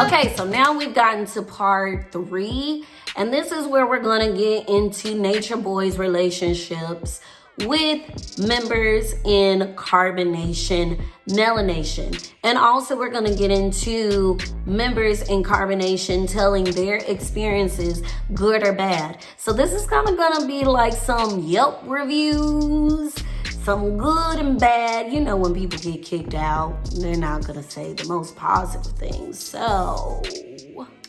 Okay, so now we've gotten to part 3, and this is where we're gonna get into NatureBoy's relationships with members in Carbonation, Melanation. And also we're gonna get into members in Carbonation telling their experiences, good or bad. So this is kind of gonna be like some Yelp reviews, some good and bad. You know, when people get kicked out, they're not gonna say the most positive things. So,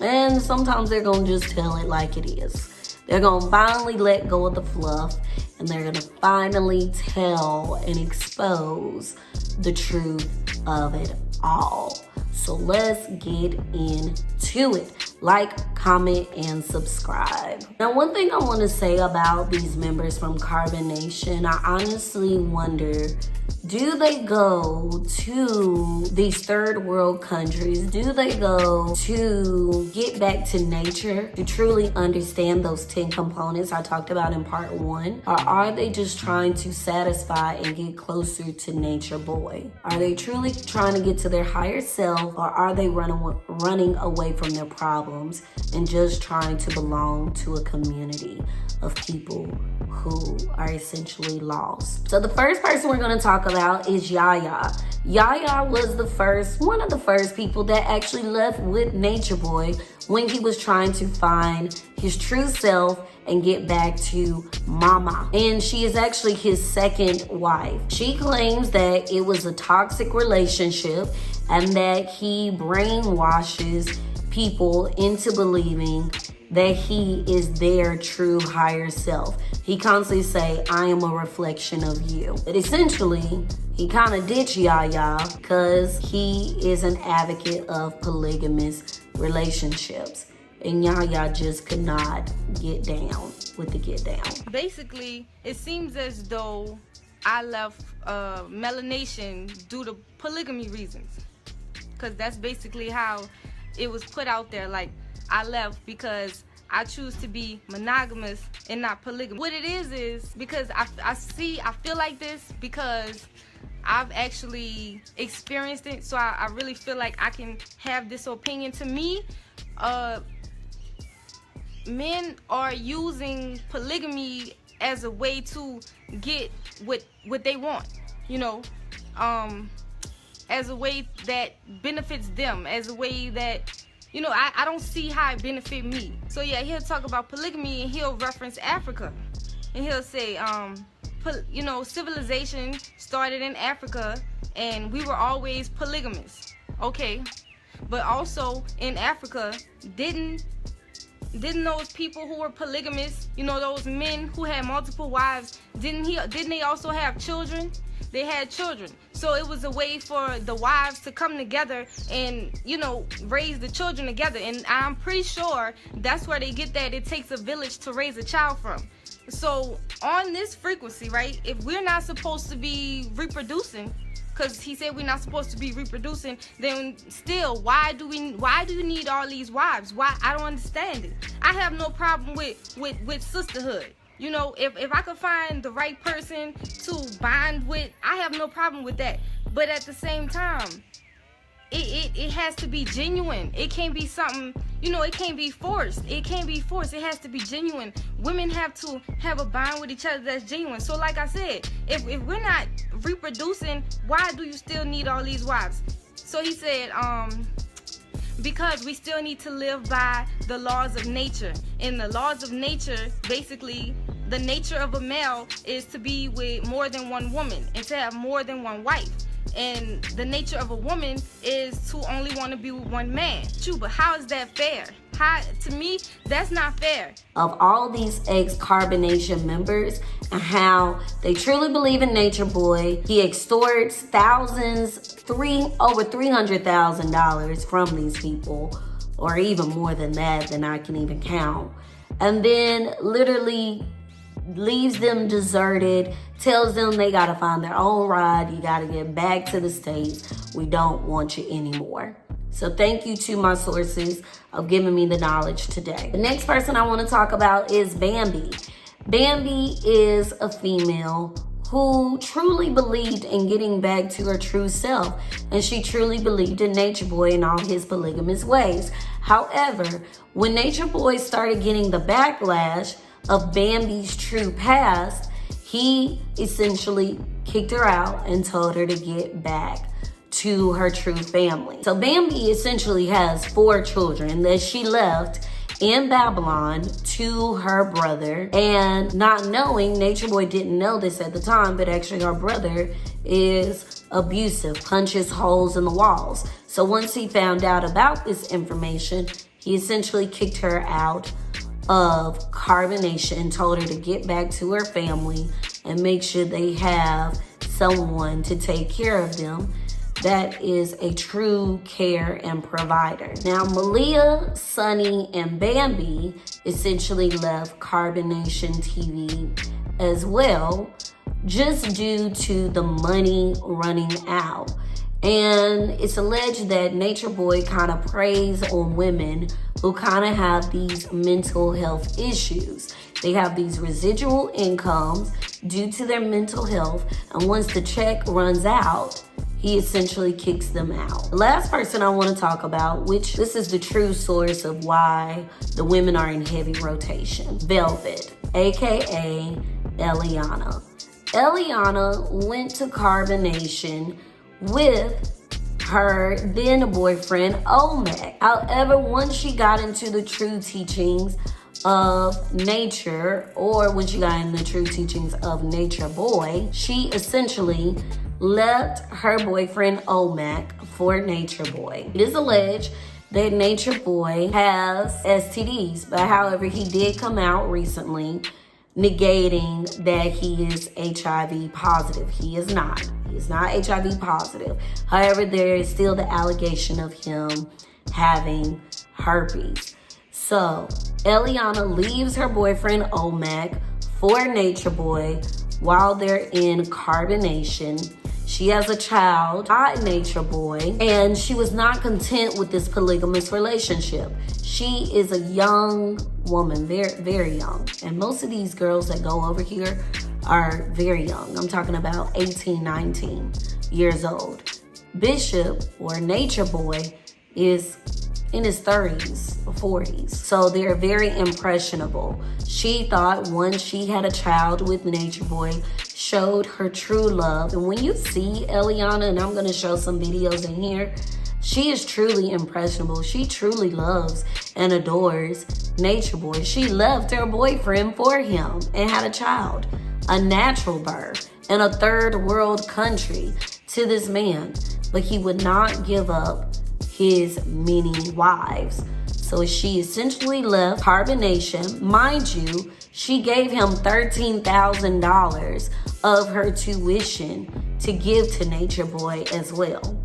and sometimes they're gonna just tell it like it is. They're gonna finally let go of the fluff, and they're gonna finally tell and expose the truth of it all. So let's get into it. Like, comment, and subscribe. Now, one thing I want to say about these members from Carbonation, I honestly wonder, do they go to these third world countries? Do they go to get back to nature, to truly understand those 10 components I talked about in part 1? Or are they just trying to satisfy and get closer to NatureBoy? Are they truly trying to get to their higher self, or are they running away from their problems and just trying to belong to a community of people who are essentially lost? So the first person we're going to talk about is Yaya. Yaya was one of the first people that actually left with NatureBoy when he was trying to find his true self and get back to mama. And she is actually his second wife. She claims that it was a toxic relationship and that he brainwashes people into believing that he is their true higher self. He constantly say, I am a reflection of you. But essentially, he kind of ditched Yaya because he is an advocate of polygamous relationships. And Yaya just could not get down with the get down. Basically, it seems as though I left Melanation due to polygamy reasons. Because that's basically how it was put out there. Like, I left because I choose to be monogamous and not polygamous. What it is because I feel like this because I've actually experienced it. So I really feel like I can have this opinion. To me, men are using polygamy as a way to get what they want, you know, as a way that benefits them, as a way that, you know, I don't see how it benefit me. So yeah, he'll talk about polygamy and he'll reference Africa. And he'll say, you know, civilization started in Africa and we were always polygamous. Okay, but also in Africa, didn't those people who were polygamous, you know, those men who had multiple wives, didn't they also have children? They had children. So it was a way for the wives to come together and, you know, raise the children together. And I'm pretty sure that's where they get that it takes a village to raise a child from. So on this frequency, right, if we're not supposed to be reproducing, because he said we're not supposed to be reproducing, then still, why do you need all these wives? Why? I don't understand it. I have no problem with sisterhood. You know, if I could find the right person to bond with, I have no problem with that. But at the same time, it has to be genuine. It can't be something, you know, it can't be forced. It can't be forced. It has to be genuine. Women have to have a bond with each other that's genuine. So like I said, if we're not reproducing, why do you still need all these wives? So he said, because we still need to live by the laws of nature. And the laws of nature, basically, the nature of a male is to be with more than one woman and to have more than one wife. And the nature of a woman is to only want to be with one man. True, but how is that fair? To me, that's not fair. Of all these ex-Carbonation members and how they truly believe in NatureBoy, he extorts thousands, over $300,000 from these people, or even more than that, than I can even count. And then literally leaves them deserted, tells them they gotta find their own ride, you gotta get back to the States, we don't want you anymore. So thank you to my sources of giving me the knowledge today. The next person I want to talk about is Bambi. Bambi is a female who truly believed in getting back to her true self, and she truly believed in NatureBoy and all his polygamous ways. However, when NatureBoy started getting the backlash of Bambi's true past, he essentially kicked her out and told her to get back to her true family. So Bambi essentially has 4 children that she left in Babylon to her brother, and not knowing, NatureBoy didn't know this at the time, but actually her brother is abusive, punches holes in the walls. So once he found out about this information, he essentially kicked her out of Carbonation and told her to get back to her family and make sure they have someone to take care of them that is a true care and provider. Now, Malia, Sunny, and Bambi essentially left Carbonation TV as well, just due to the money running out. And it's alleged that NatureBoy kind of preys on women who kind of have these mental health issues. They have these residual incomes due to their mental health, and once the check runs out, he essentially kicks them out. The last person I want to talk about, which this is the true source of why the women are in heavy rotation, Velvet, aka Eliana. Eliana went to Carbonation with her then boyfriend Olmec. However, once she got into the true teachings of nature, or when she got in the true teachings of NatureBoy, she essentially left her boyfriend Olmec for NatureBoy. It is alleged that NatureBoy has STDs, but however, he did come out recently negating that he is HIV positive. He is not. He is not HIV positive. However, there is still the allegation of him having herpes. So Eliana leaves her boyfriend Olmec for NatureBoy while they're in Carbonation. She has a child by NatureBoy, and she was not content with this polygamous relationship. She is a young woman, very, very young. And most of these girls that go over here are very young. I'm talking about 18, 19 years old. Bishop, or NatureBoy, is in his 30s or 40s. So they're very impressionable. She thought once she had a child with NatureBoy, showed her true love. And when you see Eliana, and I'm gonna show some videos in here, she is truly impressionable. She truly loves and adores NatureBoy. She left her boyfriend for him and had a child, a natural birth, in a third world country to this man. But he would not give up his many wives. So she essentially left Carbonation. Mind you, she gave him $13,000 of her tuition to give to NatureBoy as well.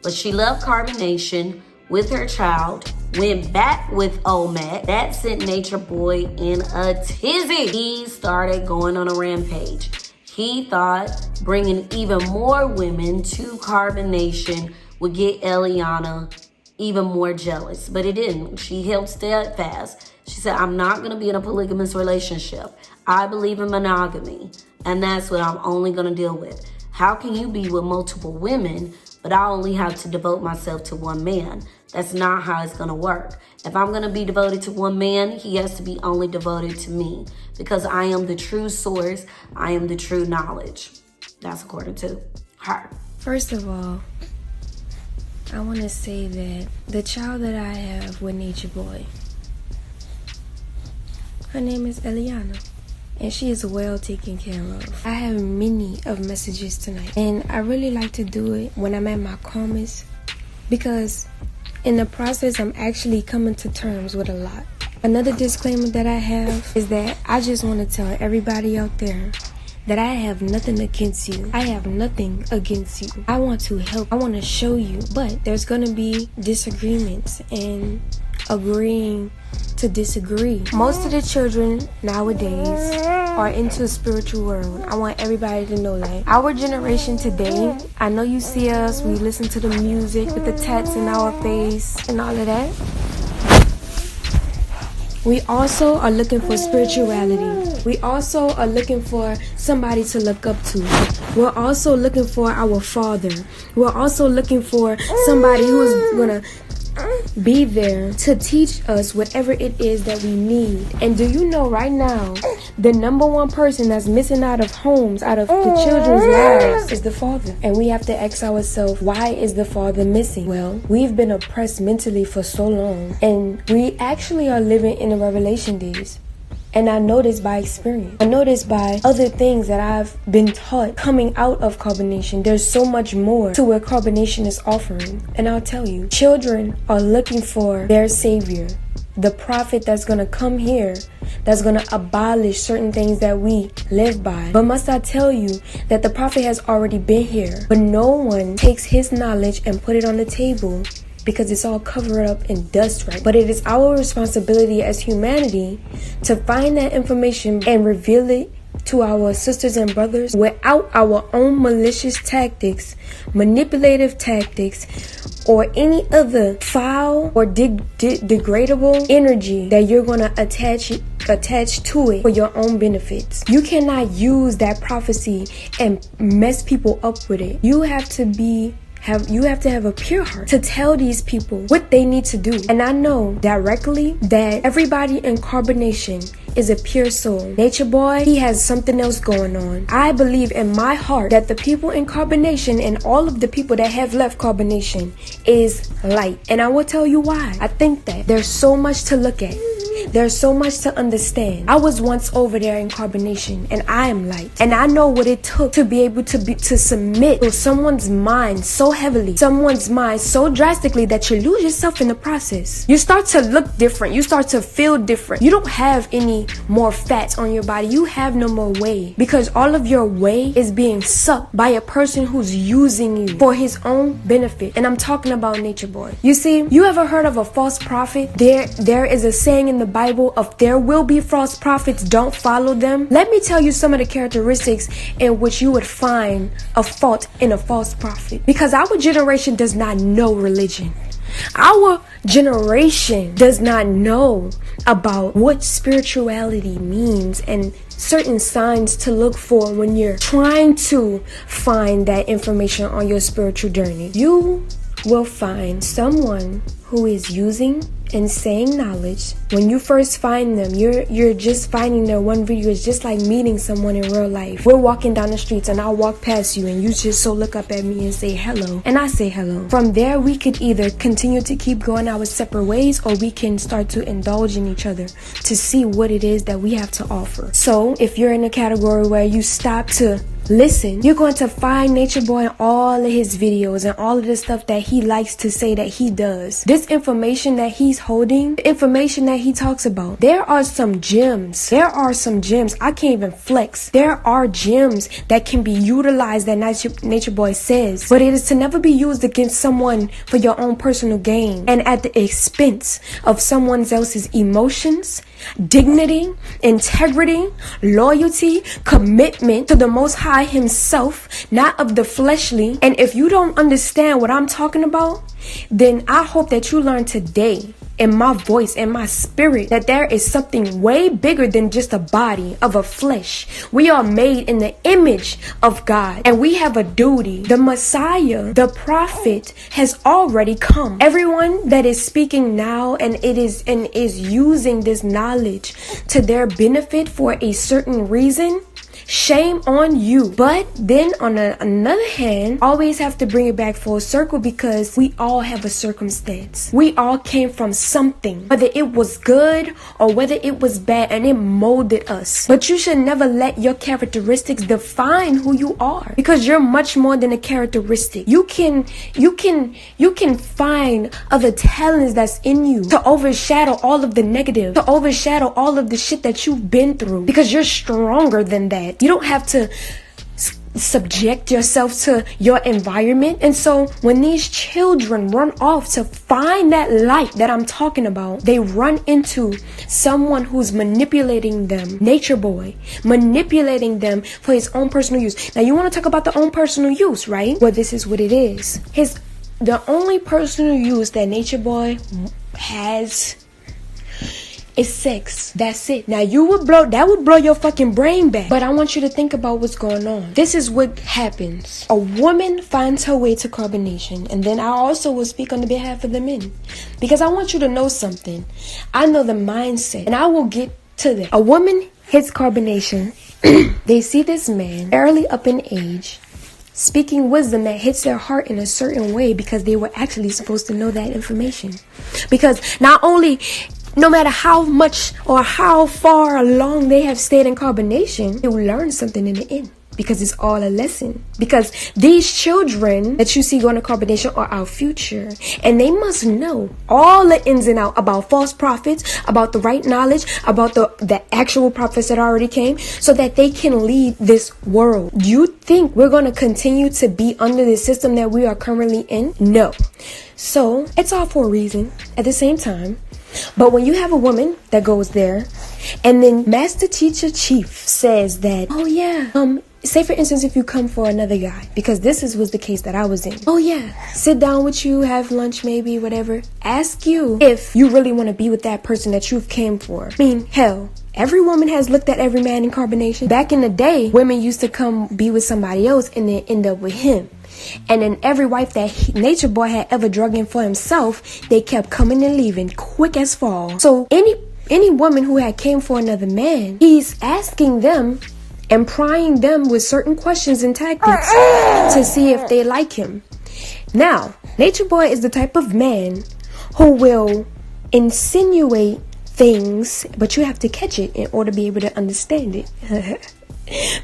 But she left Carbonation with her child, went back with Olmec. That sent NatureBoy in a tizzy. He started going on a rampage. He thought bringing even more women to Carbonation would get Eliana even more jealous, but it didn't. She held steadfast. She said, I'm not going to be in a polygamous relationship. I believe in monogamy, and that's what I'm only going to deal with. How can you be with multiple women, but I only have to devote myself to one man? That's not how it's going to work. If I'm going to be devoted to one man, he has to be only devoted to me, because I am the true source. I am the true knowledge. That's according to her. First of all, I want to say that the child that I have with NatureBoy, her name is Eliana, and she is well taken care of. I have many of messages tonight, and I really like to do it when I'm at my calmest, because in the process, I'm actually coming to terms with a lot. Another disclaimer that I have is that I just want to tell everybody out there that I have nothing against you. I have nothing against you. I want to help. I want to show you. But there's going to be disagreements and agreeing to disagree. Most of the children nowadays are into a spiritual world. I want everybody to know that. Our generation today, I know you see us, we listen to the music with the tats in our face and all of that. We also are looking for spirituality. We also are looking for somebody to look up to. We're also looking for our Father. We're also looking for somebody who's gonna be there to teach us whatever it is that we need. And do you know right now, the number one person that's missing out of homes, out of the children's lives, is the father. And we have to ask ourselves, why is the father missing? Well, we've been oppressed mentally for so long, and we actually are living in the revelation days. And I know this by experience. I know this by other things that I've been taught coming out of Carbonation. There's so much more to what Carbonation is offering. And I'll tell you, children are looking for their savior, the prophet that's going to come here, that's going to abolish certain things that we live by. But must I tell you that the prophet has already been here, but no one takes his knowledge and put it on the table, because it's all covered up in dust, right? But it is our responsibility as humanity to find that information and reveal it to our sisters and brothers without our own malicious tactics, manipulative tactics, or any other foul or degradable energy that you're going to attach to it for your own benefits. You cannot use that prophecy and mess people up with it. You have to have a pure heart to tell these people what they need to do. And I know directly that everybody in Carbonation is a pure soul. NatureBoy, he has something else going on. I believe in my heart that the people in Carbonation and all of the people that have left Carbonation is light. And I will tell you why. I think that there's so much to look at. There's so much to understand. I was once over there in Carbonation, and I am light. And I know what it took to be able to submit to someone's mind so heavily, someone's mind so drastically that you lose yourself in the process. You start to look different. You start to feel different. You don't have any more fats on your body. You have no more weight, because all of your weight is being sucked by a person who's using you for his own benefit. And I'm talking about NatureBoy. You see, you ever heard of a false prophet? There is a saying in the Bible of there will be false prophets, don't follow them. Let me tell you some of the characteristics in which you would find a fault in a false prophet, because our generation does not know religion. Our generation does not know about what spirituality means and certain signs to look for when you're trying to find that information on your spiritual journey. You will find someone who is using and saying knowledge. When you first find them, you're just finding their one video. It's just like meeting someone in real life. We're walking down the streets and I'll walk past you and you just so look up at me and say hello, and I say hello. From there, we could either continue to keep going our separate ways, or we can start to indulge in each other to see what it is that we have to offer. So if you're in a category where you stop to listen, you're going to find NatureBoy in all of his videos and all of the stuff that he likes to say that he does. This information that he's holding, the information that he talks about, there are some gems. There are some gems. I can't even flex. There are gems that can be utilized that NatureBoy says, but it is to never be used against someone for your own personal gain and at the expense of someone else's emotions, dignity, integrity, loyalty, commitment to the Most High himself, not of the fleshly. And if you don't understand what I'm talking about, then I hope that you learn today in my voice and my spirit that there is something way bigger than just a body of a flesh. We are made in the image of God, and we have a duty. The Messiah, the prophet, has already come. Everyone that is speaking now and is using this knowledge to their benefit for a certain reason, shame on you. But then on another hand, always have to bring it back full circle, because we all have a circumstance. We all came from something, whether it was good or whether it was bad, and it molded us. But you should never let your characteristics define who you are, because you're much more than a characteristic. You can find other talents that's in you to overshadow all of the negative, to overshadow all of the shit that you've been through, because you're stronger than that. You don't have to subject yourself to your environment. And so when these children run off to find that light that I'm talking about, they run into someone who's manipulating them, NatureBoy, manipulating them for his own personal use. Now you want to talk about the own personal use, right? Well, this is what it is. The only personal use that NatureBoy has It's sex. That's it. Now that would blow your fucking brain back. But I want you to think about what's going on. This is what happens. A woman finds her way to carbonation, and then I also will speak on the behalf of the men, because I want you to know something. I know the mindset, and I will get to that. A woman hits carbonation. They see this man early up in age speaking wisdom that hits their heart in a certain way, because they were actually supposed to know that information. Because not only, no matter how much or how far along they have stayed in carbonation, they will learn something in the end, because it's all a lesson. Because these children that you see going to carbonation are our future, and they must know all the ins and outs about false prophets, about the right knowledge, about the actual prophets that already came, so that they can lead this world. You think we're going to continue to be under the system that we are currently in? No. So it's all for a reason at the same time. But when you have a woman that goes there, and then Master Teacher Chief says that, oh yeah, say for instance, if you come for another guy, because this was the case that I was in. Oh yeah, sit down with you, have lunch, maybe, whatever. Ask you if you really want to be with that person that you've came for. I mean, hell, every woman has looked at every man in carbonation. Back in the day, women used to come be with somebody else and then end up with him. And then every wife that NatureBoy had ever drug in for himself, they kept coming and leaving quick as fall. So any woman who had came for another man, he's asking them and prying them with certain questions and tactics to see if they like him. Now, NatureBoy is the type of man who will insinuate things, but you have to catch it in order to be able to understand it.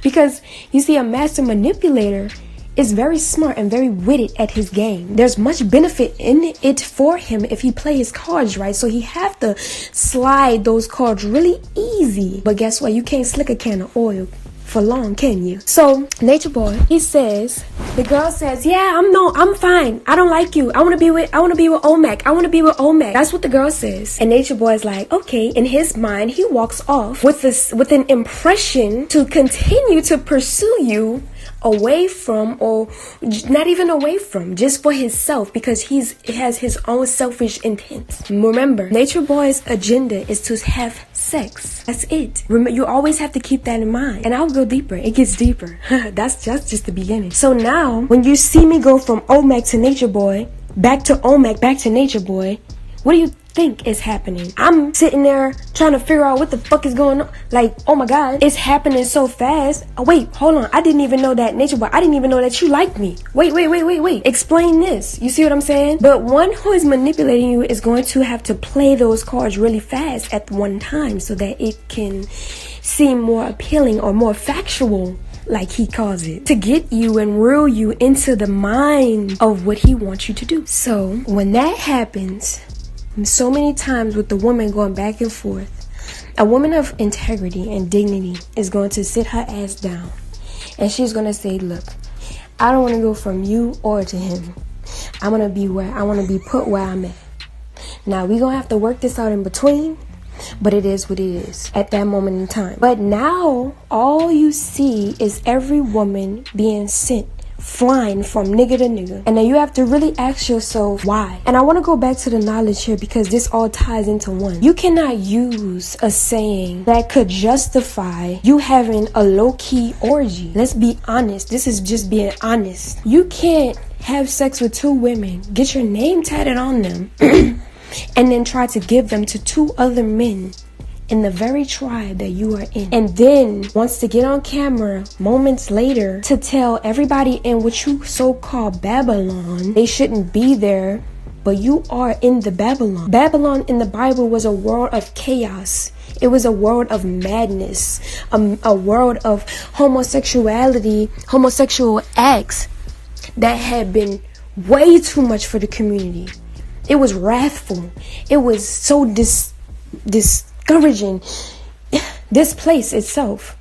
Because you see, a master manipulator is very smart and very witted at his game. There's much benefit in it for him if he play his cards right. So he have to slide those cards really easy. But guess what? You can't slick a can of oil for long, can you? So NatureBoy, he says, the girl says, yeah, I'm fine. I don't like you. I want to be with Omac. I want to be with Omac. That's what the girl says. And NatureBoy is like, okay. In his mind, he walks off with an impression to continue to pursue you away from, or not even away from, just for himself, because he has his own selfish intent. Remember, NatureBoy's agenda is to have sex. That's it. Remember, you always have to keep that in mind. And I'll go deeper. It gets deeper. That's just the beginning. So now, when you see me go from Omac to NatureBoy, back to Omac, back to NatureBoy, what do you think is happening? I'm sitting there trying to figure out what the fuck is going on. Like, oh my god, it's happening so fast. Oh wait, hold on, I didn't even know that, NatureBoy, I didn't even know that you like me. Wait, explain this. You see what I'm saying? But one who is manipulating you is going to have to play those cards really fast at one time, so that it can seem more appealing or more factual, like he calls it, to get you and reel you into the mind of what he wants you to do. So when that happens, so many times with the woman going back and forth, a woman of integrity and dignity is going to sit her ass down, and she's going to say, look, I don't want to go from you or to him. I want to be put where I'm at. Now we're going to have to work this out in between, but it is what it is at that moment in time. But now all you see is every woman being sent flying from nigga to nigga. And then you have to really ask yourself why. And I want to go back to the knowledge here, because this all ties into one. You cannot use a saying that could justify you having a low-key orgy. Let's be honest. This is just being honest. You can't have sex with two women, get your name tatted on them, and then try to give them to two other men in the very tribe that you are in, and then wants to get on camera moments later to tell everybody in what you so-called Babylon they shouldn't be there, but you are in the Babylon. Babylon in the Bible was a world of chaos. It was a world of madness, a world of homosexuality, homosexual acts that had been way too much for the community. It was wrathful. It was so discouraging. This place itself,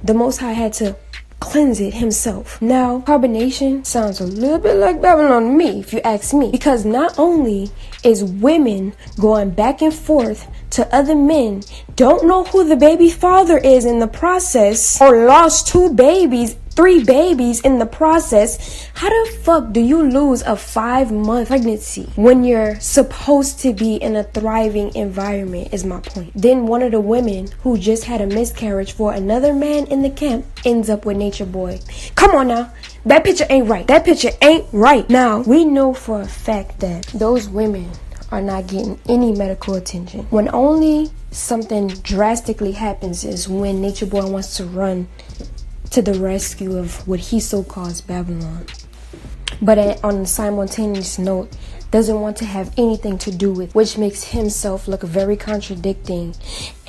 the Most High had to cleanse it himself. Now, Carbonation sounds a little bit like Babylon to me, if you ask me, because not only is women going back and forth to other men, don't know who the baby father is in the process, or lost two babies 3 babies in the process. How the fuck do you lose a 5-month pregnancy when you're supposed to be in a thriving environment, is my point. Then one of the women who just had a miscarriage for another man in the camp ends up with NatureBoy. Come on now. That picture ain't right. That picture ain't right. Now, we know for a fact that those women are not getting any medical attention. When only something drastically happens is when NatureBoy wants to run to the rescue of what he so calls Babylon. But on a simultaneous note, doesn't want to have anything to do with, which makes himself look very contradicting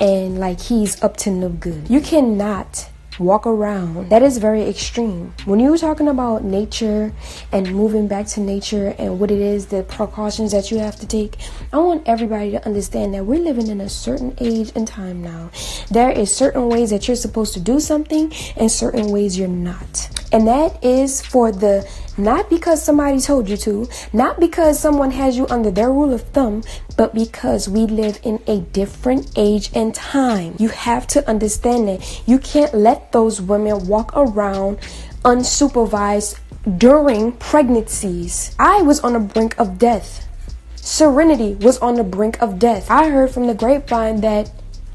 and like he's up to no good. You cannot walk around. That is very extreme. When you're talking about nature and moving back to nature and what it is, the precautions that you have to take, I want everybody to understand that we're living in a certain age and time now. There is certain ways that you're supposed to do something and certain ways you're not. And that is for the, not because somebody told you to, not because someone has you under their rule of thumb, but because we live in a different age and time. You have to understand that you can't let those women walk around unsupervised during pregnancies. I was on the brink of death. Serenity was on the brink of death. I heard from the grapevine that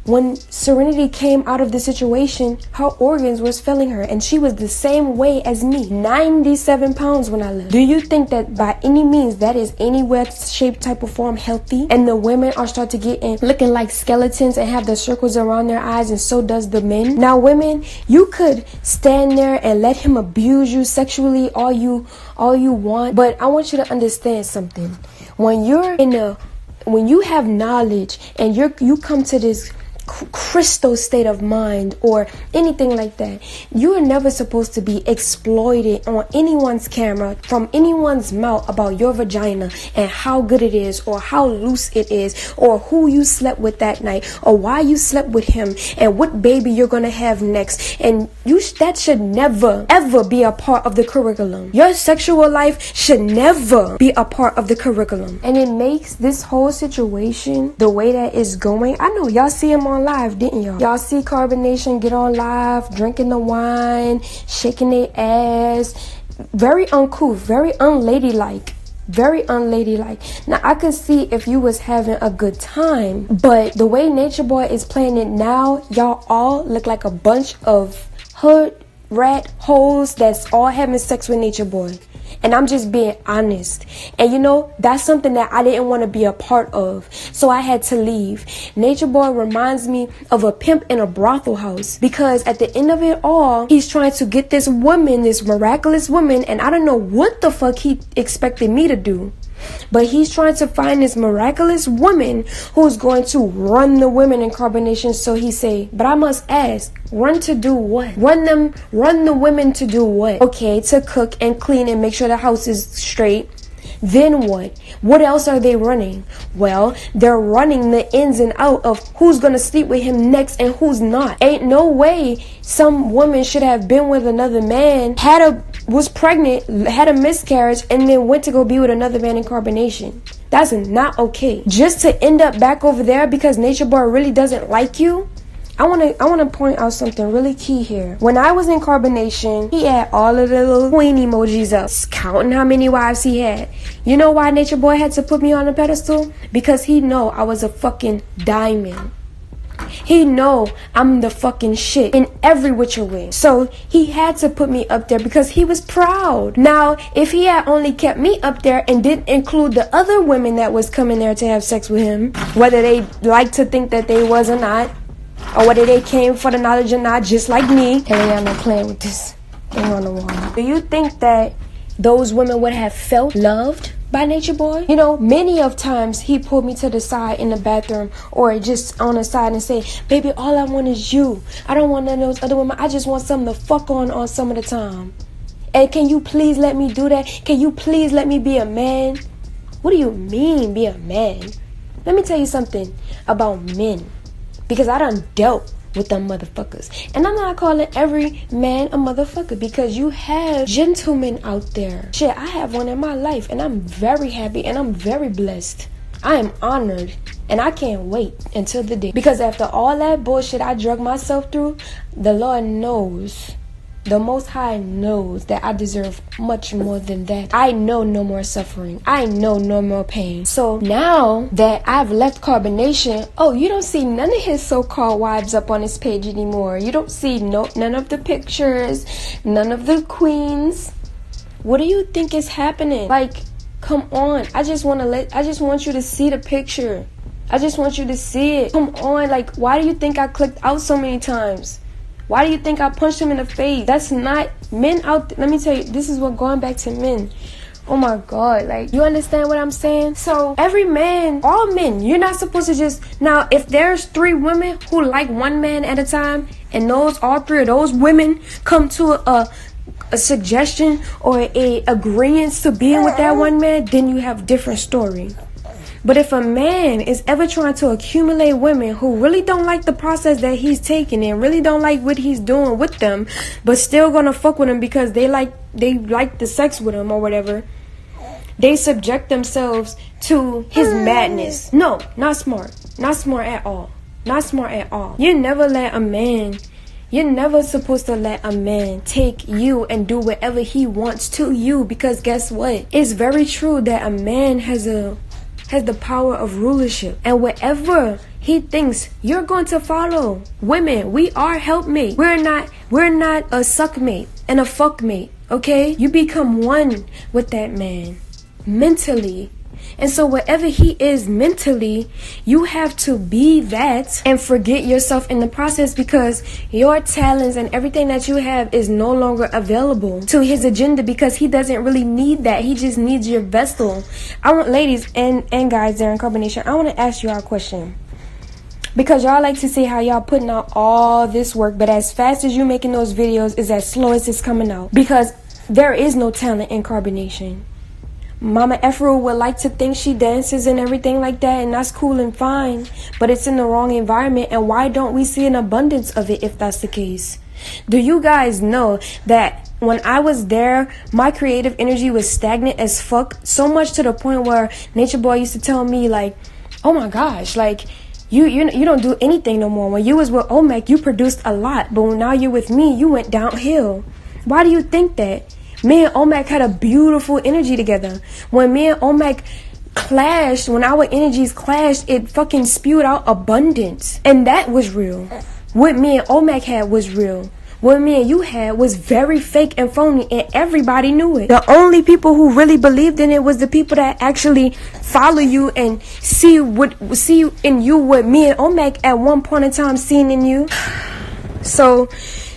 when Serenity came out of the situation, her organs was failing her, and she was the same way as me, 97 pounds when I left. Do you think that by any means that is anywhere, shape, type, or form healthy? And the women are starting to get in looking like skeletons and have the circles around their eyes, and so does the men. Now, women, you could stand there and let him abuse you sexually all you want, but I want you to understand something. When you have knowledge and you come to this crystal state of mind or anything like that, you are never supposed to be exploited on anyone's camera from anyone's mouth about your vagina and how good it is or how loose it is or who you slept with that night or why you slept with him and what baby you're gonna have next. And that should never ever be a part of the curriculum. Your sexual life should never be a part of the curriculum. And it makes this whole situation the way that it's going. I know y'all see him on live, didn't y'all? Y'all see Carbonation get on live, drinking the wine, shaking their ass. Very uncouth, very unladylike. Very unladylike. Now, I could see if you was having a good time, but the way NatureBoy is playing it now, y'all all look like a bunch of hood rat hoes that's all having sex with NatureBoy. And I'm just being honest. And you know, that's something that I didn't want to be a part of. So I had to leave. NatureBoy reminds me of a pimp in a brothel house. Because at the end of it all, he's trying to get this woman, this miraculous woman. And I don't know what the fuck he expected me to do. But he's trying to find this miraculous woman who's going to run the women in Carbonation. So he say, but I must ask, run to do what? Run the women to do what? Okay, to cook and clean and make sure the house is straight. Then what? What else are they running? Well, they're running the ins and out of who's gonna sleep with him next and who's not. Ain't no way some woman should have been with another man, was pregnant, had a miscarriage, and then went to go be with another man in Carbonation. That's not okay. Just to end up back over there because NatureBoy really doesn't like you. I want to point out something really key here. When I was in Carbonation, he had all of the little queen emojis up, counting how many wives he had. You know why NatureBoy had to put me on a pedestal? Because he know I was a fucking diamond. He know I'm the fucking shit in every which way. So he had to put me up there because he was proud. Now, if he had only kept me up there and didn't include the other women that was coming there to have sex with him, whether they like to think that they was or not, or whether they came for the knowledge or not, just like me. Eliana playing with this thing on the wall. Do you think that those women would have felt loved by NatureBoy? You know, many of times he pulled me to the side in the bathroom or just on the side and say, baby, all I want is you. I don't want none of those other women. I just want something to fuck on some of the time. And can you please let me do that? Can you please let me be a man? What do you mean, be a man? Let me tell you something about men. Because I done dealt with them motherfuckers. And I'm not calling every man a motherfucker because you have gentlemen out there. Shit, I have one in my life and I'm very happy and I'm very blessed. I am honored and I can't wait until the day. Because after all that bullshit I drug myself through, the Lord knows The Most High knows that I deserve much more than that. I know no more suffering. I know no more pain. So now that I've left Carbonation, oh, you don't see none of his so-called wives up on his page anymore. You don't see none of the pictures, none of the queens. What do you think is happening? Like, come on. I just want you to see the picture. I just want you to see it. Come on. Like, why do you think I clicked out so many times? Why do you think I punched him in the face? That's not men out. Let me tell you, this is what going back to men. Oh my God, like, you understand what I'm saying? So every man, all men, you're not supposed to just, now if there's 3 women who like one man at a time, and all 3 of those women come to a suggestion or a agreement to being with that one man, then you have a different story. But if a man is ever trying to accumulate women who really don't like the process that he's taking and really don't like what he's doing with them, but still gonna fuck with him because they like the sex with him or whatever, they subject themselves to his madness. No, not smart. Not smart at all. Not smart at all. You're never supposed to let a man take you and do whatever he wants to you, because guess what? It's very true that a man has the power of rulership, and whatever he thinks, you're going to follow. Women, we are helpmate. We're not a suckmate and a fuckmate, okay? You become one with that man mentally. And so whatever he is mentally, you have to be that and forget yourself in the process, because your talents and everything that you have is no longer available to his agenda, because he doesn't really need that. He just needs your vessel. I want, ladies and guys there in Carbonation, I want to ask y'all a question. Because y'all like to see how y'all putting out all this work, but as fast as you making those videos is as slow as it's coming out. Because there is no talent in Carbonation. Mama Efra would like to think she dances and everything like that, and that's cool and fine, but it's in the wrong environment. And why don't we see an abundance of it if that's the case? Do you guys know that when I was there, my creative energy was stagnant as fuck, so much to the point where NatureBoy used to tell me, like, oh my gosh, like, you don't do anything no more. When you was with Omek, you produced a lot, but when now you're with me, you went downhill. Why do you think that? Me and Omek had a beautiful energy together. When me and Omek clashed, when our energies clashed, it fucking spewed out abundance. And that was real. What me and Omek had was real. What me and you had was very fake and phony, and everybody knew it. The only people who really believed in it was the people that actually follow you and see in you what me and Omek at one point in time seen in you. So,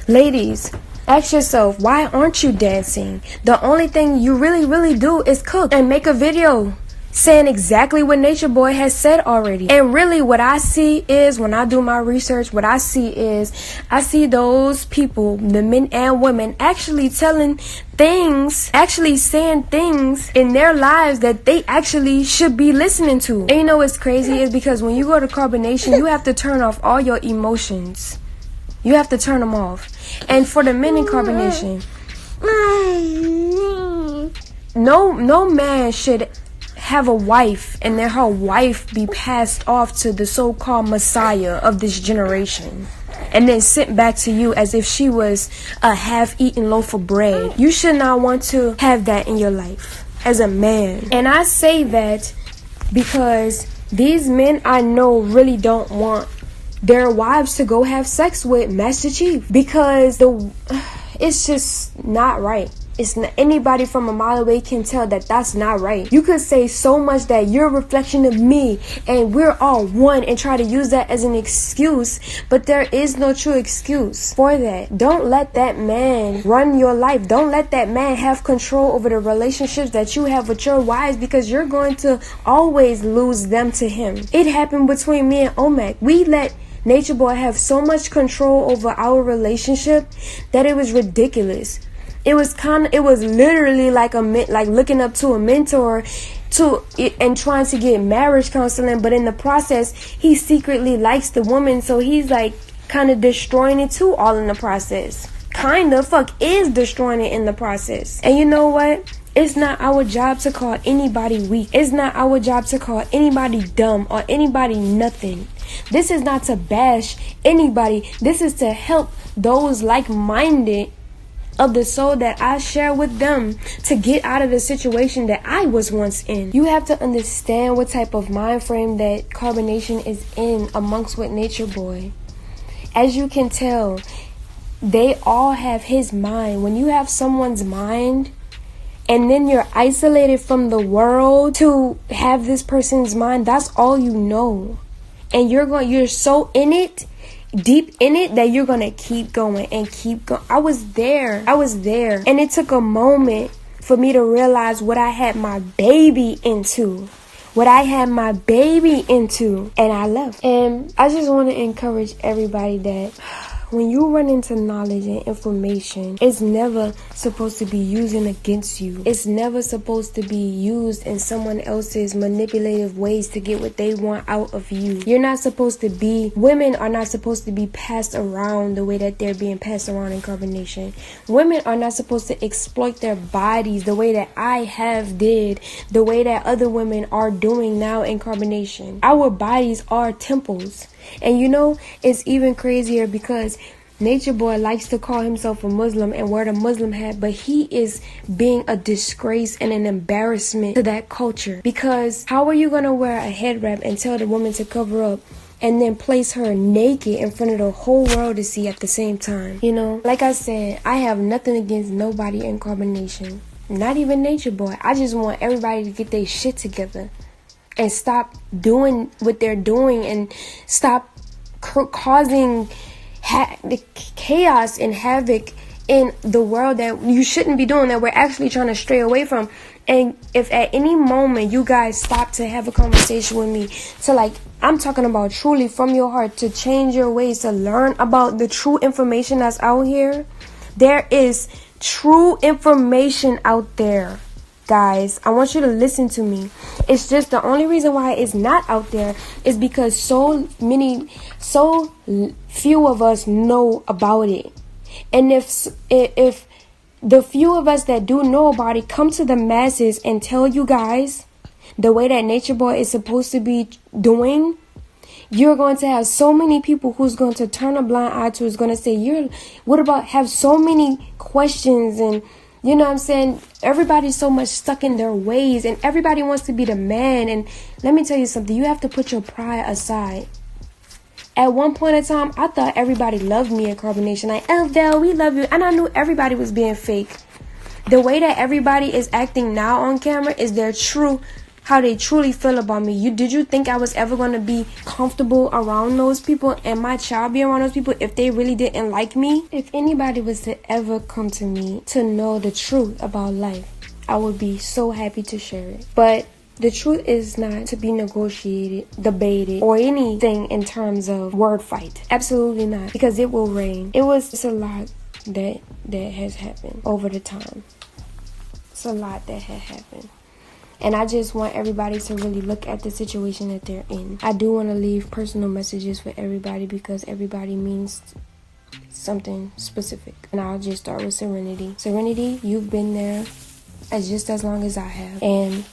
ladies, ask yourself, why aren't you dancing? The only thing you really do is cook and make a video saying exactly what NatureBoy has said already. And really what I see is, when I do my research, what I see is, I see those people, the men and women, actually telling things, actually saying things in their lives that they actually should be listening to. And you know what's crazy is, because when you go to Carbonation, you have to turn off all your emotions. You have to turn them off. And for the men in Carbonation, no man should have a wife and then her wife be passed off to the so-called messiah of this generation and then sent back to you as if she was a half-eaten loaf of bread. You should not want to have that in your life as a man. And I say that because these men I know really don't want their wives to go have sex with Master Chief, because it's just not right. It's not, anybody from a mile away can tell that that's not right. You could say so much that you're a reflection of me and we're all one and try to use that as an excuse, but there is no true excuse for that. Don't let that man run your life. Don't let that man have control over the relationships that you have with your wives, because you're going to always lose them to him. It happened between me and Omek. We let NatureBoy have so much control over our relationship that it was ridiculous. It was literally like looking up to a mentor and trying to get marriage counseling, but in the process he secretly likes the woman, so he's like kind of destroying it too, all in the process. Is destroying it in the process. And you know what? It's not our job to call anybody weak. It's not our job to call anybody dumb or anybody nothing. This is not to bash anybody. This is to help those like-minded of the soul that I share with them to get out of the situation that I was once in. You have to understand what type of mind frame that Carbonation is in amongst with NatureBoy. As you can tell, they all have his mind. When you have someone's mind and then you're isolated from the world to have this person's mind, that's all you know. And you're so in it, deep in it, that you're gonna keep going and keep going. I was there. And it took a moment for me to realize what I had my baby into. And I left. And I just want to encourage everybody that when you run into knowledge and information, it's never supposed to be using against you. It's never supposed to be used in someone else's manipulative ways to get what they want out of you. Women are not supposed to be passed around the way that they're being passed around in Carbonation. Women are not supposed to exploit their bodies the way that I have did, the way that other women are doing now in Carbonation. Our bodies are temples. And you know, it's even crazier because NatureBoy likes to call himself a Muslim and wear the Muslim hat, but he is being a disgrace and an embarrassment to that culture. Because how are you going to wear a head wrap and tell the woman to cover up and then place her naked in front of the whole world to see at the same time? You know, like I said, I have nothing against nobody in Carbonation, not even NatureBoy. I just want everybody to get their shit together and stop doing what they're doing and stop causing the chaos and havoc in the world that you shouldn't be doing, that we're actually trying to stray away from. And if at any moment you guys stop to have a conversation with me, to like, I'm talking about truly from your heart, to change your ways, to learn about the true information that's out here. There is true information out there. Guys, I want you to listen to me. It's just the only reason why it's not out there is because so few of us know about it. And if the few of us that do know about it come to the masses and tell you guys the way that NatureBoy is supposed to be doing, you're going to have so many people who's going to turn a blind eye to, is going to say, have so many questions, and you know what I'm saying? Everybody's so much stuck in their ways and everybody wants to be the man. And let me tell you something. You have to put your pride aside. At one point in time, I thought everybody loved me at Carbonation. Like, Eldel, we love you. And I knew everybody was being fake. The way that everybody is acting now on camera is how they truly feel about me. Did you think I was ever going to be comfortable around those people and my child be around those people if they really didn't like me? If anybody was to ever come to me to know the truth about life, I would be so happy to share it. But the truth is not to be negotiated, debated, or anything in terms of word fight. Absolutely not. Because it will rain. It's a lot that has happened over the time. It's a lot that had happened. And I just want everybody to really look at the situation that they're in. I do want to leave personal messages for everybody because everybody means something specific. And I'll just start with Serenity. Serenity, you've been there just as long as I have. And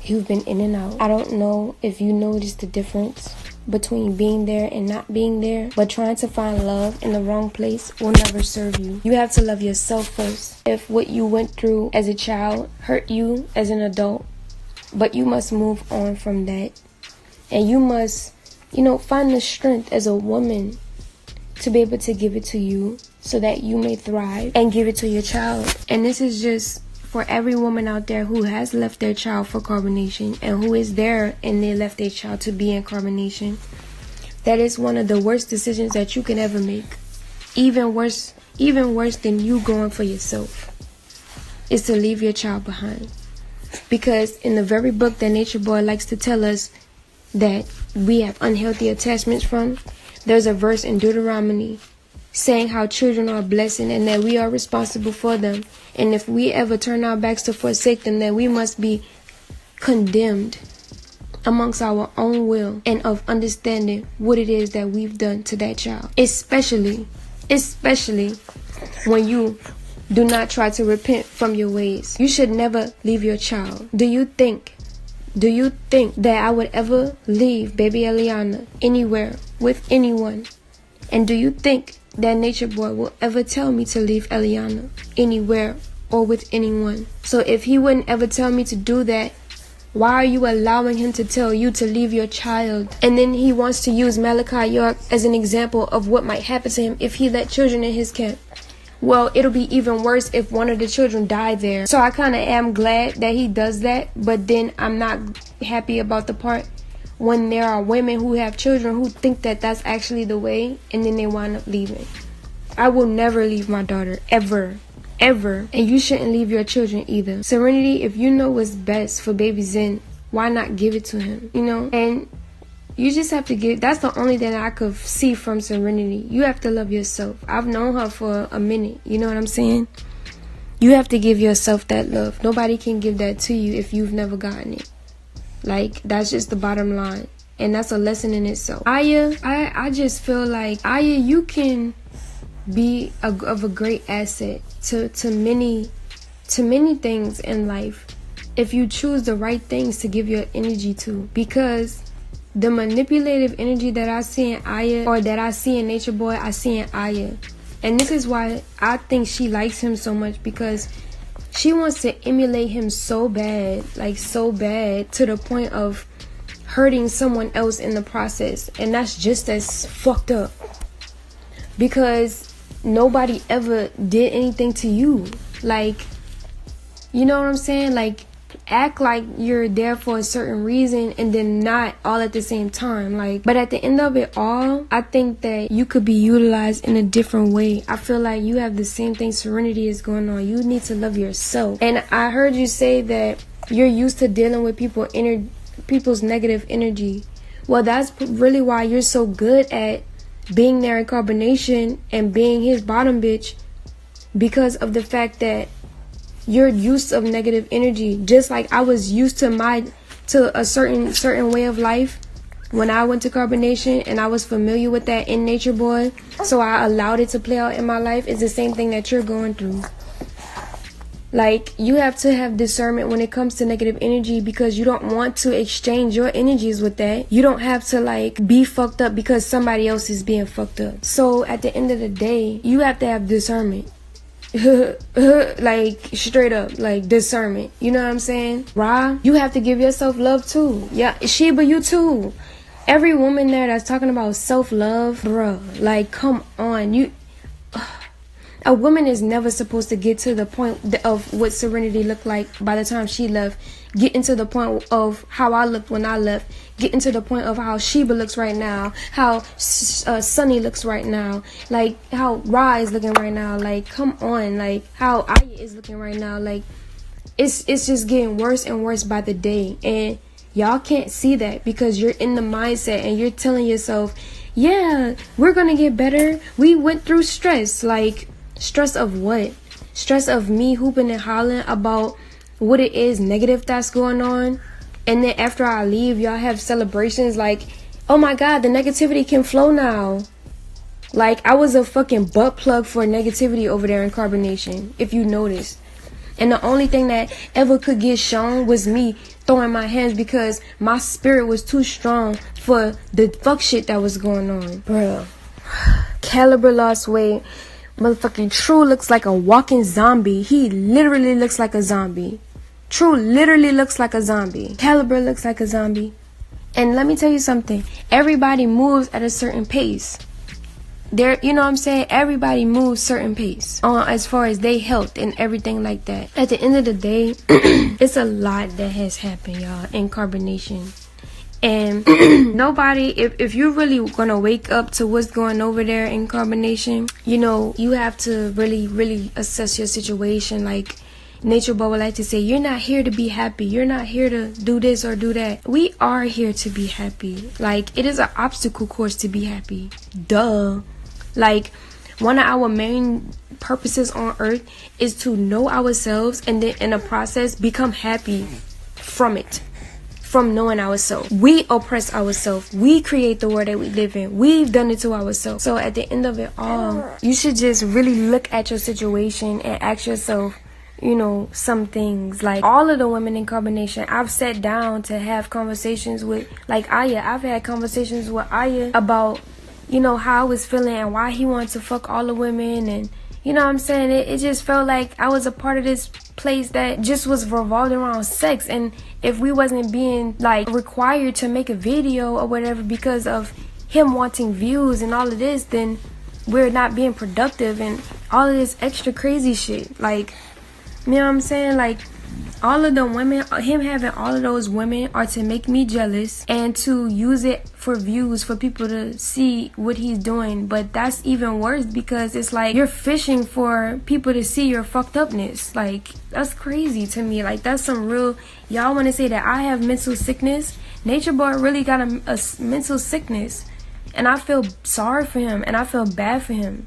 you've been in and out. I don't know if you noticed the difference between being there and not being there, but trying to find love in the wrong place will never serve you. You have to love yourself first. If what you went through as a child hurt you as an adult, but you must move on from that. And you must, find the strength as a woman to be able to give it to you so that you may thrive and give it to your child. And this is just for every woman out there who has left their child for Carbonation and who is there and they left their child to be in Carbonation. That is one of the worst decisions that you can ever make. Even worse than you going for yourself is to leave your child behind. Because in the very book that NatureBoy likes to tell us that we have unhealthy attachments from, there's a verse in Deuteronomy saying how children are a blessing and that we are responsible for them. And if we ever turn our backs to forsake them, then we must be condemned amongst our own will and of understanding what it is that we've done to that child. Especially when you do not try to repent from your ways. You should never leave your child. Do you think that I would ever leave baby Eliana anywhere with anyone? And do you think that NatureBoy will ever tell me to leave Eliana anywhere or with anyone. So if he wouldn't ever tell me to do that, why are you allowing him to tell you to leave your child? And then he wants to use Malachi York as an example of what might happen to him if he let children in his camp. Well, it'll be even worse if one of the children died there. So I kind of am glad that he does that, but then I'm not happy about the part when there are women who have children who think that that's actually the way, and then they wind up leaving. I will never leave my daughter, ever. Ever. And you shouldn't leave your children either. Serenity, if you know what's best for baby Zen, why not give it to him? You know? And you just have to give. That's the only thing I could see from Serenity. You have to love yourself. I've known her for a minute. You know what I'm saying? You have to give yourself that love. Nobody can give that to you if you've never gotten it. Like, that's just the bottom line. And that's a lesson in itself. Yaya, I just feel like, Yaya, you can be of a great asset to many things in life if you choose the right things to give your energy to. Because the manipulative energy that I see in Yaya, or that I see in NatureBoy, I see in Yaya. And this is why I think she likes him so much, because she wants to emulate him so bad, like so bad, to the point of hurting someone else in the process. And that's just as fucked up, because nobody ever did anything to you. Like, you know what I'm saying? Like, act like you're there for a certain reason and then not all at the same time. Like, but at the end of it all, I think that you could be utilized in a different way. I feel like you have the same thing Serenity is going on. You need to love yourself. And I heard you say that you're used to dealing with people's negative energy. Well, that's really why you're so good at being there in Carbonation and being his bottom bitch, because of the fact that you're used of negative energy. Just like I was used to a certain way of life when I went to Carbonation, and I was familiar with that in NatureBoy, so I allowed it to play out in my life. It's the same thing that you're going through. Like, you have to have discernment when it comes to negative energy, because you don't want to exchange your energies with that. You don't have to, like, be fucked up because somebody else is being fucked up. So at the end of the day, you have to have discernment. Like, straight up, like, discernment. You know what I'm saying? Ra, you have to give yourself love too. Yeah, Sheba, you too. Every woman there that's talking about self-love, bruh, like, come on. A woman is never supposed to get to the point of what Serenity looked like by the time she left. Getting to the point of how I looked when I left. Getting to the point of how Sheba looks right now. How Sunny looks right now. Like, how Ra is looking right now. Like, come on. Like, how Aya is looking right now. Like, it's just getting worse and worse by the day. And y'all can't see that because you're in the mindset and you're telling yourself, yeah, we're gonna get better. We went through stress. Like, stress of what? Stress of me hooping and hollering about what it is negative that's going on. And then after I leave, y'all have celebrations like, oh my God, the negativity can flow now. Like, I was a fucking butt plug for negativity over there in Carbonation, if you noticed. And the only thing that ever could get shown was me throwing my hands, because my spirit was too strong for the fuck shit that was going on. Bruh. Caliber lost weight. Motherfucking True looks like a walking zombie. He literally looks like a zombie. True literally looks like a zombie. Caliber looks like a zombie. And let me tell you something. Everybody moves at a certain pace. There, you know what I'm saying? Everybody moves certain pace as far as their health and everything like that. At the end of the day, it's a lot that has happened, y'all, in Carbonation. And nobody, if you're really gonna wake up to what's going over there in Carbonation, you know, you have to really assess your situation. Like NatureBoy would like to say, you're not here to be happy. You're not here to do this or do that. We are here to be happy. Like, it is an obstacle course to be happy. Duh. Like, one of our main purposes on earth is to know ourselves and then in the process become happy from it. From knowing ourselves. We oppress ourselves. We create the world that we live in. We've done it to ourselves. So at the end of it all, you should just really look at your situation and ask yourself, you know, some things. Like, all of the women in Carbonation, I've sat down to have conversations with, like Aya. I've had conversations with Aya about, you know, how I was feeling and why he wanted to fuck all the women. And you know what I'm saying, it just felt like I was a part of this place that just was revolved around sex. And if we wasn't being like required to make a video or whatever because of him wanting views and all of this, then we're not being productive and all of this extra crazy shit. Like, you know what I'm saying? Like, all of the women, him having all of those women are to make me jealous and to use it for views, for people to see what he's doing. But that's even worse because it's like you're fishing for people to see your fucked upness. Like, that's crazy to me. Like, that's some real, y'all want to say that I have mental sickness? NatureBoy really got a mental sickness. And I feel sorry for him and I feel bad for him.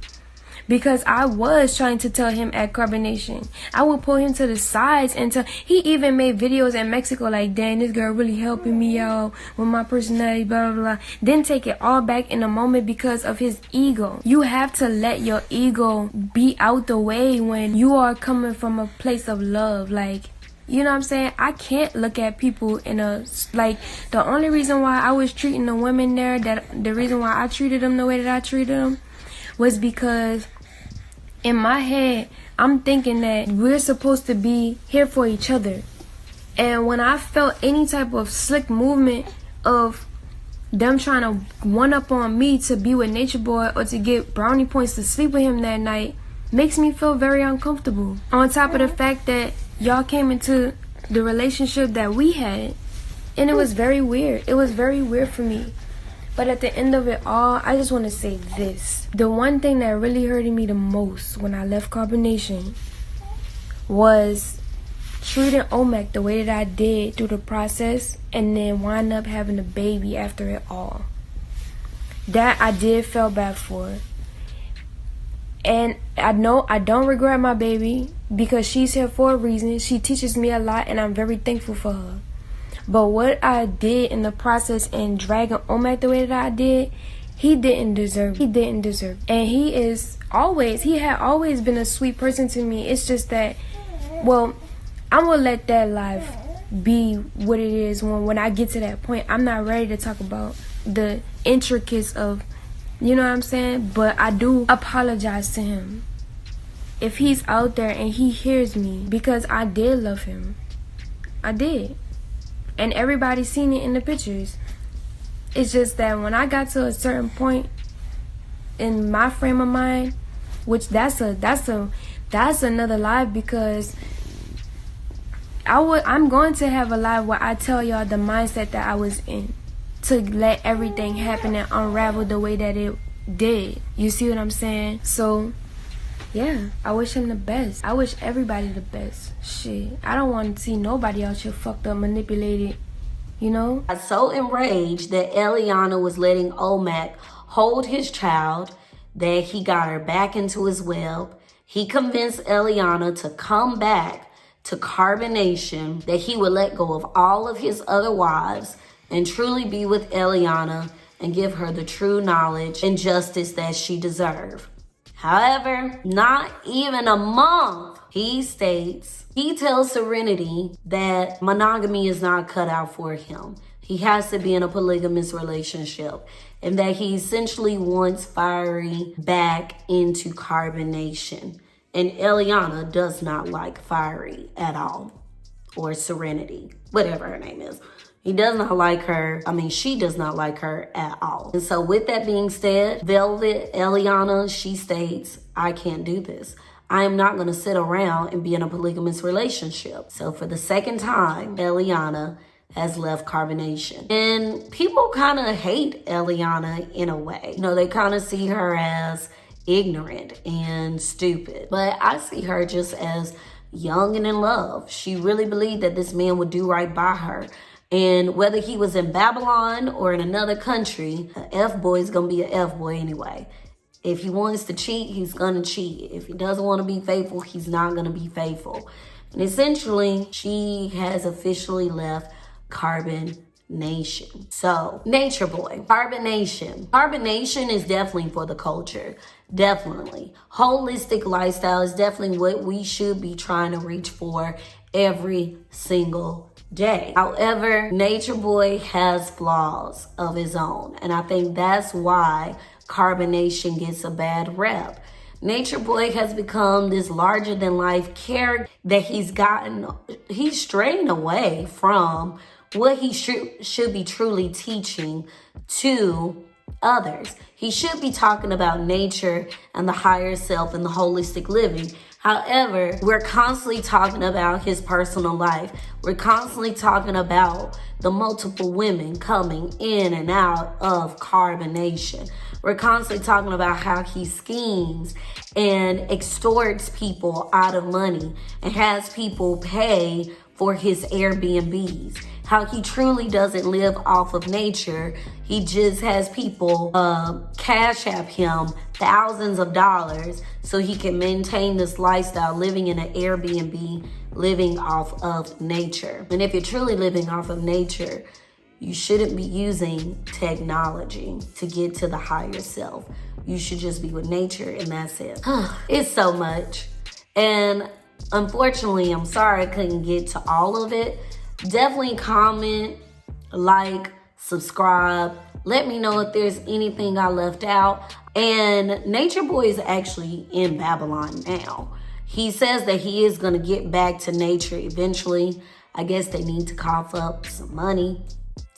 Because I was trying to tell him at Carbonation. I would pull him to the sides and he even made videos in Mexico like, dang, this girl really helping me out with my personality, blah, blah, blah. Then take it all back in a moment because of his ego. You have to let your ego be out the way when you are coming from a place of love. Like, you know what I'm saying? I can't look at people in a, like, the only reason why I was treating the women there, the reason why I treated them the way that I treated them was because in my head, I'm thinking that we're supposed to be here for each other. And when I felt any type of slick movement of them trying to one up on me to be with NatureBoy or to get brownie points to sleep with him that night, makes me feel very uncomfortable. On top of the fact that y'all came into the relationship that we had, and it was very weird. It was very weird for me. But at the end of it all, I just want to say this. The one thing that really hurted me the most when I left Carbonation was treating Omek the way that I did through the process and then wind up having a baby after it all. That I did feel bad for. And I know I don't regret my baby because she's here for a reason. She teaches me a lot and I'm very thankful for her. But what I did in the process and dragging Omek the way that I did, he didn't deserve. He didn't deserve. And he had always been a sweet person to me. It's just that, well, I'm going to let that life be what it is when I get to that point. I'm not ready to talk about the intricacies of, you know what I'm saying? But I do apologize to him if he's out there and he hears me because I did love him. I did. And everybody's seen it in the pictures. It's just that when I got to a certain point in my frame of mind, which that's another live because I'm going to have a live where I tell y'all the mindset that I was in to let everything happen and unravel the way that it did. You see what I'm saying? So yeah, I wish him the best. I wish everybody the best. Shit, I don't want to see nobody out here fucked up, manipulated, you know? I was so enraged that Eliana was letting Omek hold his child that he got her back into his web. He convinced Eliana to come back to Carbonation, that he would let go of all of his other wives and truly be with Eliana and give her the true knowledge and justice that she deserved. However, not even a month, he tells Serenity that monogamy is not cut out for him. He has to be in a polygamous relationship and that he essentially wants Fiery back into Carbonation. And Eliana does not like Fiery at all, or Serenity, whatever her name is. He does not like her. I mean, she does not like her at all. And so with that being said, Velvet, Eliana, she states, I can't do this. I am not going to sit around and be in a polygamous relationship. So for the second time, Eliana has left Carbonation. And people kind of hate Eliana in a way. You know, they kind of see her as ignorant and stupid. But I see her just as young and in love. She really believed that this man would do right by her. And whether he was in Babylon or in another country, an F-boy is going to be an F-boy anyway. If he wants to cheat, he's going to cheat. If he doesn't want to be faithful, he's not going to be faithful. And essentially, she has officially left Carbonation. So, NatureBoy, Carbonation. Carbonation is definitely for the culture. Definitely. Holistic lifestyle is definitely what we should be trying to reach for every single day. However, NatureBoy has flaws of his own, and I think that's why Carbonation gets a bad rep. NatureBoy has become this larger than life character that he's straying away from what he should be truly teaching to others. He should be talking about nature and the higher self and the holistic living. However, we're constantly talking about his personal life. We're constantly talking about the multiple women coming in and out of Carbonation. We're constantly talking about how he schemes and extorts people out of money and has people pay for his Airbnbs. How he truly doesn't live off of nature. He just has people cash app him thousands of dollars so he can maintain this lifestyle, living in an Airbnb, living off of nature. And if you're truly living off of nature, you shouldn't be using technology to get to the higher self. You should just be with nature, and that's it. It's so much. And unfortunately, I'm sorry I couldn't get to all of it. Definitely comment, like, subscribe. Let me know if there's anything I left out. And NatureBoy is actually in Babylon now. He says that he is going to get back to nature eventually. I guess they need to cough up some money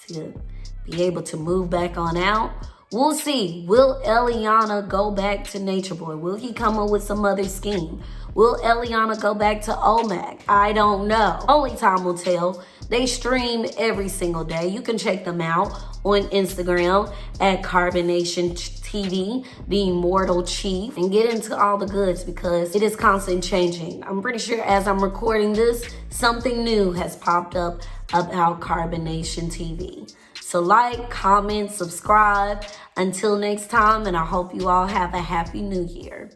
to be able to move back on out. We'll see. Will Eliana go back to NatureBoy? Will he come up with some other scheme? Will Eliana go back to OMAC? I don't know. Only time will tell. They stream every single day. You can check them out on Instagram at Carbonation TV, the Immortal Chief, and get into all the goods because it is constantly changing. I'm pretty sure as I'm recording this, something new has popped up about Carbonation TV. So like, comment, subscribe. Until next time, and I hope you all have a happy new year.